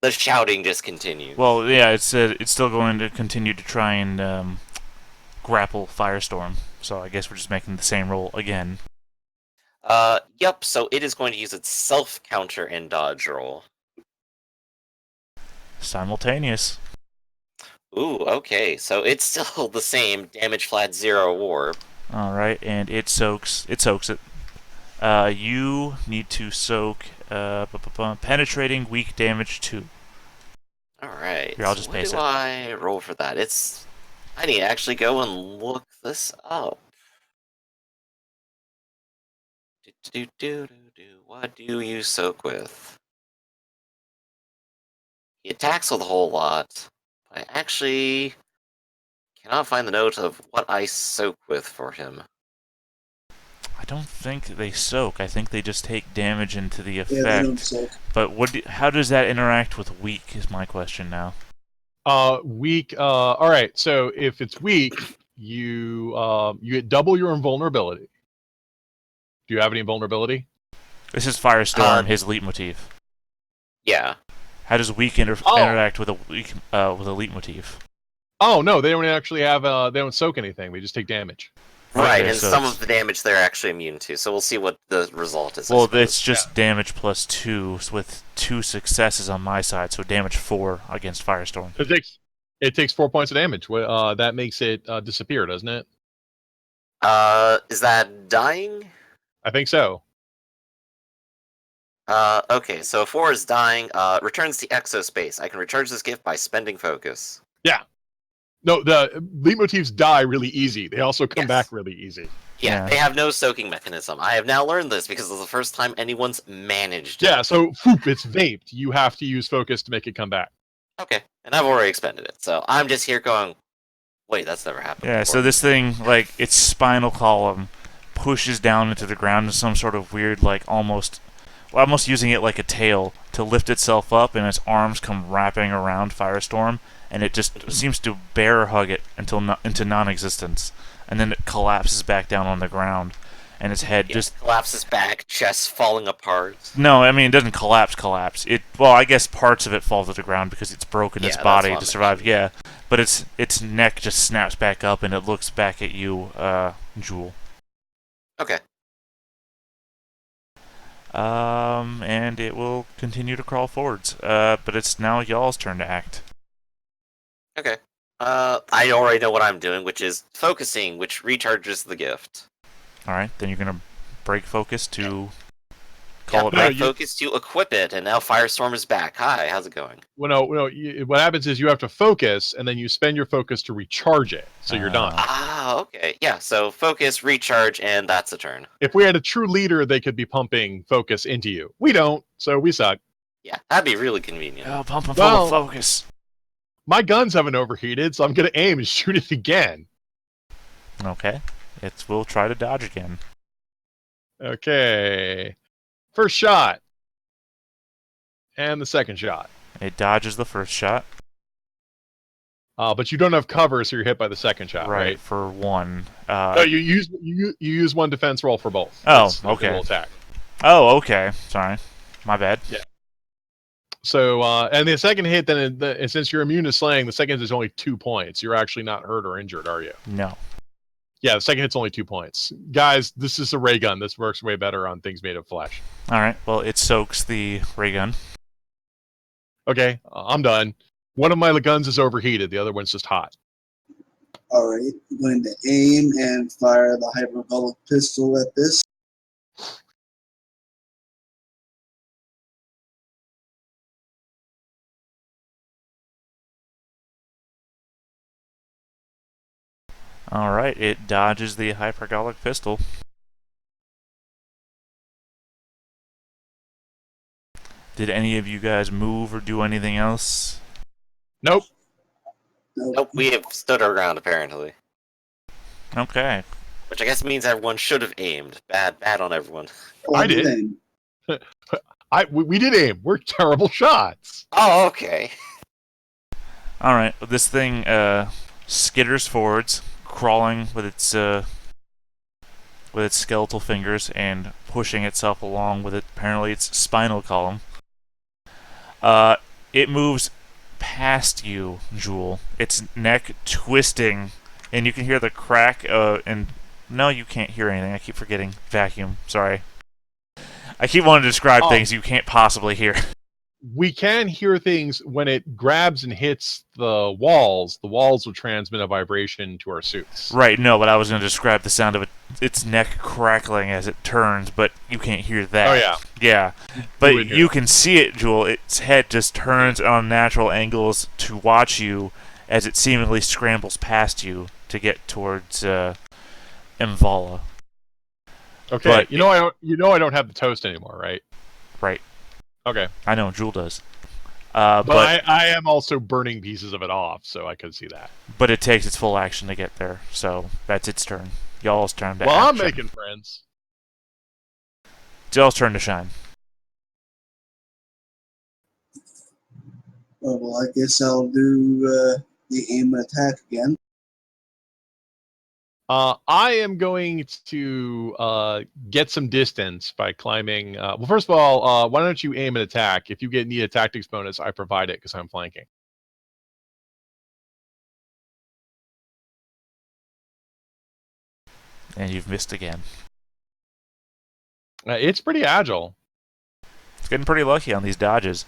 shouting just continues. Well, yeah, it's still going to continue to try and grapple Firestorm. So I guess we're just making the same roll again. Yep, so it is going to use its self-counter and dodge roll. Simultaneous. Ooh, okay, so it's still the same, damage flat 0 warp. Alright, and it soaks it. You need to soak penetrating weak damage 2. Alright, Here, I'll just so paste what it. do I roll for that? I need to actually go and look this up. What do you soak with? He attacks with a whole lot. I actually cannot find the note of what I soak with for him. I don't think they soak. I think they just take damage into the Yeah, they don't effect. soak. But how does that interact with weak is my question now. Weak. All right. So if it's weak, you get double your invulnerability. Do you have any invulnerability? This is Firestorm, his leitmotif. Yeah. How does weak interact with a weak with a leitmotif? Oh no, they don't actually have. They don't soak anything. They just take damage. Right, Okay, and so some it's- of the damage they're actually immune to. So we'll see what the result is. I Well, suppose. it's just damage plus 2 with 2 successes on my side, so damage 4 against Firestorm. It takes 4 points of damage. That makes it disappear, doesn't it? Is that dying? I think so. Okay, so 4 is dying. Returns to exospace. I can recharge this gift by spending focus. Yeah. No, the leitmotifs die really easy. They also come Yes. back really easy. Yeah, Yeah. they have no soaking mechanism. I have now learned this because it's the first time anyone's managed it. Yeah, so whoop, it's vaped. You have to use focus to make it come back. Okay, and I've already expended it, so I'm just here going, wait, that's never happened Yeah, before. so this thing, like, its spinal column pushes down into the ground in some sort of weird, like, almost using it like a tail to lift itself up, and its arms come wrapping around Firestorm, and it just seems to bear hug it into non-existence, and then it collapses back down on the ground, and its head Yeah, just... collapses back, chest falling apart. No, I mean, it doesn't collapse. Well, I guess parts of it fall to the ground because it's broken its Yeah, that's body what I'm to survive. mentioning. Yeah, but its neck just snaps back up, and it looks back at you, Jewel. Okay. And it will continue to crawl forwards. But it's now y'all's turn to act. Okay. I already know what I'm doing, which is focusing, which recharges the gift. All right, then you're gonna break focus to Yeah, call it No, my back. focus to equip it, and now Firestorm is back. Hi, how's it going? Well, no. What happens is you have to focus, and then you spend your focus to recharge it, so you're done. Ah, okay. Yeah, so focus, recharge, and that's a turn. If we had a true leader, they could be pumping focus into you. We don't, so we suck. Yeah, that'd be really convenient. Oh, pump full Well- of focus. My guns haven't overheated, so I'm going to aim and shoot it again. Okay, we'll try to dodge again. Okay. First shot. And the second shot. It dodges the first shot. But you don't have cover, so you're hit by the second shot, right? For 1. No, you use one defense roll for both. Oh, It's a okay. dual attack. Oh, okay. Sorry, my bad. Yeah. So, and the second hit, then, and since you're immune to slaying, the second hit is only 2 points. You're actually not hurt or injured, are you? No. Yeah, the second hit's only 2 points. Guys, this is a ray gun. This works way better on things made of flesh. All right. Well, it soaks the ray gun. Okay, I'm done. One of my guns is overheated. The other one's just hot. Alright, I'm going to aim and fire the hyperbolic pistol at this. All right. It dodges the hypergolic pistol. Did any of you guys move or do anything else? Nope. Nope, we have stood our ground, apparently. Okay. Which I guess means everyone should have aimed. Bad on everyone. I did. Aim. We did aim. We're terrible shots. Oh, okay. All right. This thing skitters forwards, crawling with its skeletal fingers and pushing itself along with apparently its spinal column. It moves past you, Jewel. Its neck twisting, and you can hear the crack. And no, you can't hear anything. I keep forgetting. Vacuum. Sorry. I keep wanting to describe things you can't possibly hear. We can hear things when it grabs and hits the walls. The walls will transmit a vibration to our suits. Right. No, but I was going to describe the sound of its neck crackling as it turns, but you can't hear that. Oh, yeah. Yeah, would but hear you it. can see it, Jewel. Its head just turns on natural angles to watch you as it seemingly scrambles past you to get towards Mvala. Okay. But I don't have the toast anymore, right? Right. Okay. I know, Jewel does. But I am also burning pieces of it off, so I could see that. But it takes its full action to get there, so that's its turn. Y'all's turn to Well, I'm action. making friends. It's y'all's turn to shine. Oh, well, I guess I'll do the aim and attack again. I am going to get some distance by climbing. Well, first of all, why don't you aim and attack? If you need a tactics bonus, I provide it because I'm flanking. And you've missed again. It's pretty agile. It's getting pretty lucky on these dodges.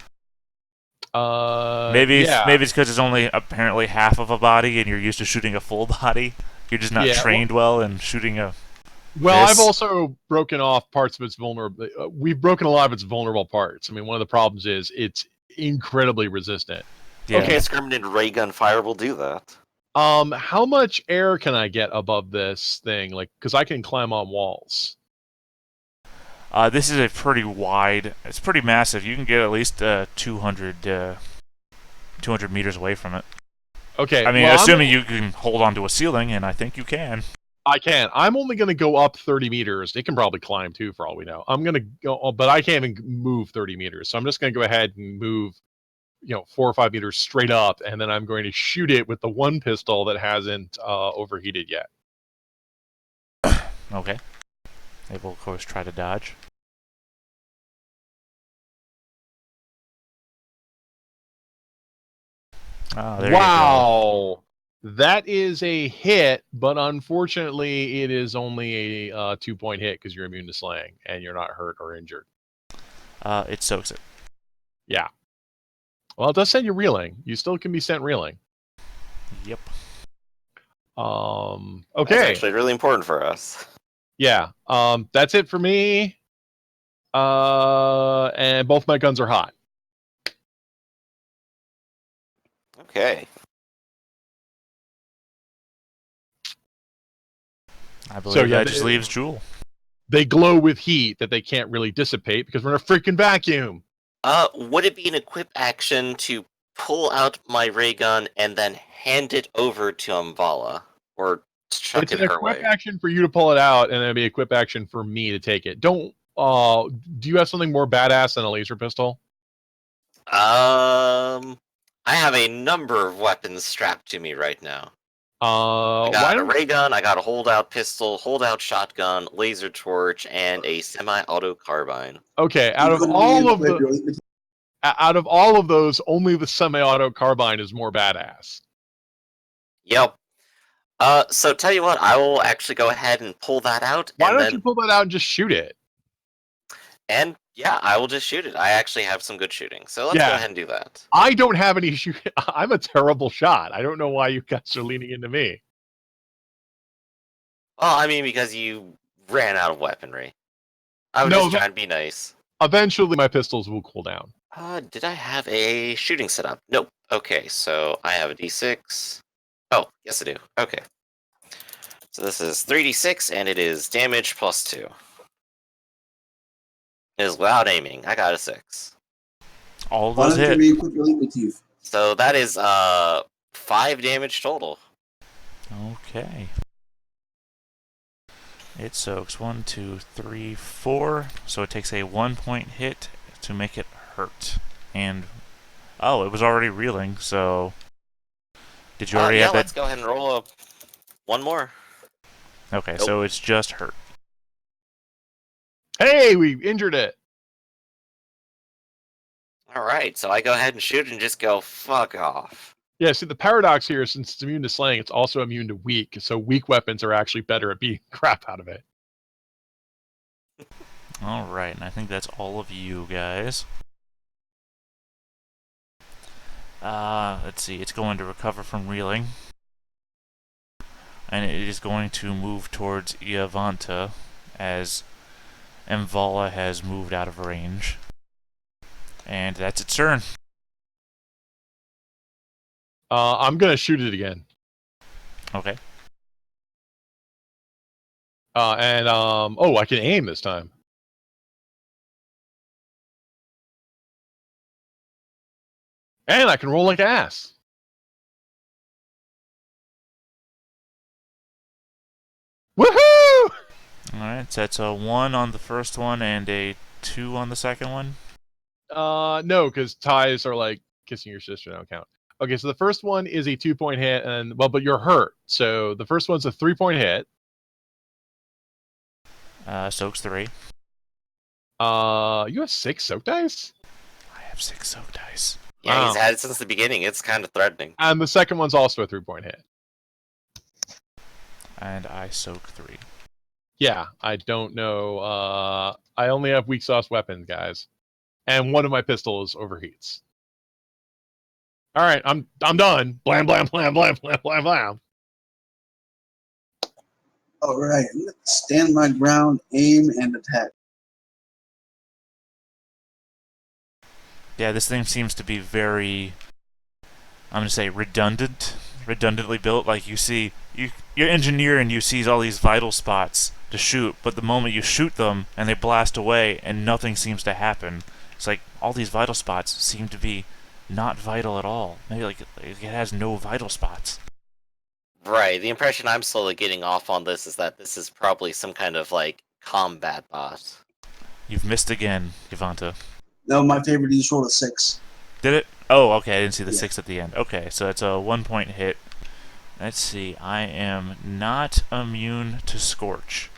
Yeah. Maybe it's because it's only apparently half of a body, and you're used to shooting a full body. You're just not trained well in shooting a. Well, this. I've also broken off parts of its vulnerable. We've broken a lot of its vulnerable parts. I mean, one of the problems is it's incredibly resistant. Yeah. Okay, discriminated ray gun fire will do that. How much air can I get above this thing? Like, because I can climb on walls. This is a pretty wide. It's pretty massive. You can get at least 200 meters away from it. Okay. I mean, well, assuming you can hold onto a ceiling, and I think you can. I can. I'm only going to go up 30 meters. It can probably climb too, for all we know. I'm going to go, but I can't even move 30 meters. So I'm just going to go ahead and move, 4 or 5 meters straight up, and then I'm going to shoot it with the one pistol that hasn't overheated yet. Okay. It will, of course, try to dodge. Oh, there you go. Wow. That is a hit, but unfortunately, it is only a 2-point hit because you're immune to slaying and you're not hurt or injured. It soaks it. Yeah. Well, it does send you reeling. You still can be sent reeling. Yep. Okay. That's actually really important for us. Yeah. That's it for me. And both my guns are hot. Okay. I believe that just leaves Jewel. They glow with heat that they can't really dissipate because we're in a freaking vacuum. Would it be an equip action to pull out my ray gun and then hand it over to Umvala? Or chuck It's it an her equip way? action for you to pull it out, and then it'd be equip action for me to take it. Do you have something more badass than a laser pistol? I have a number of weapons strapped to me right now. I got a ray gun, I got a holdout pistol, holdout shotgun, laser torch, and a semi-auto carbine. Okay, out of all of those, only the semi-auto carbine is more badass. Yep. So tell you what, I will actually go ahead and pull that out. Why don't you pull that out and just shoot it? And yeah, I will just shoot it. I actually have some good shooting, so let's go ahead and do that. I don't have any shooting. I'm a terrible shot. I don't know why you guys are leaning into me. Well, I mean, because you ran out of weaponry. I was just trying to be nice. Eventually, my pistols will cool down. Did I have a shooting setup? Nope. Okay, so I have a D6. Oh, yes I do. Okay. So this is 3d6, and it is damage plus 2. It is without aiming. I got a 6. All of those hit. So that is 5 damage total. Okay. It soaks 1, 2, 3, 4. So it takes a 1-point hit to make it hurt. And oh, it was already reeling. So did you already have that? Let's go ahead and roll one more. Okay, so it's just hurt. Hey, we injured it. Alright, so I go ahead and shoot and just go, fuck off. Yeah, see, the paradox here, since it's immune to slaying, it's also immune to weak, so weak weapons are actually better at beating crap out of it. Alright, and I think that's all of you guys. Let's see, it's going to recover from reeling. And it is going to move towards Iavanta as Umvala has moved out of range. And that's its turn. I'm gonna shoot it again. Okay. I can aim this time. And I can roll like ass. Woohoo! Alright, so that's a 1 on the first one and a 2 on the second one. No, because ties are like kissing your sister, don't count. Okay, so the first one is a 2-point hit, and but you're hurt. So the first one's a 3-point hit. Soaks 3. You have 6 soak dice? I have 6 soak dice. Yeah, he's had it since the beginning. It's kind of threatening. And the second one's also a 3-point hit. And I soak 3. Yeah, I don't know. I only have weak sauce weapons, guys, and one of my pistols overheats. All right, I'm done. Blam blam blam blam blam blam blam. All right, stand my ground, aim, and attack. Yeah, this thing seems to be very, I'm going to say, redundantly built. Like you're engineer and you see all these vital spots to shoot, but the moment you shoot them and they blast away and nothing seems to happen, it's like all these vital spots seem to be not vital at all. Maybe like it has no vital spots. Right. The impression I'm slowly getting off on this is that this is probably some kind of like combat bot. You've missed again, Gavanta. No, my favorite is roll a 6. Did it? Oh, okay. I didn't see the Yeah. 6 at the end. Okay, so it's a 1 point hit. Let's see. I am not immune to Scorch.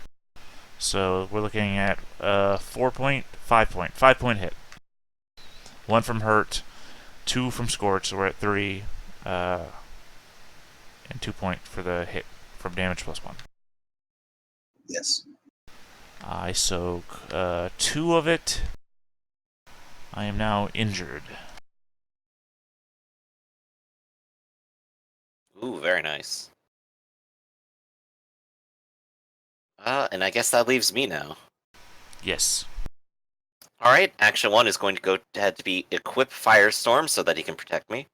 So we're looking at 5 point, 5 point hit. 1 from Hurt, 2 from Scorch, so we're at 3, and 2 point for the hit from damage plus 1. Yes. I soak 2 of it. I am now injured. Ooh, very nice. And I guess that leaves me now. Yes. Alright, action 1 is going to go ahead to be equip Firestorm so that he can protect me.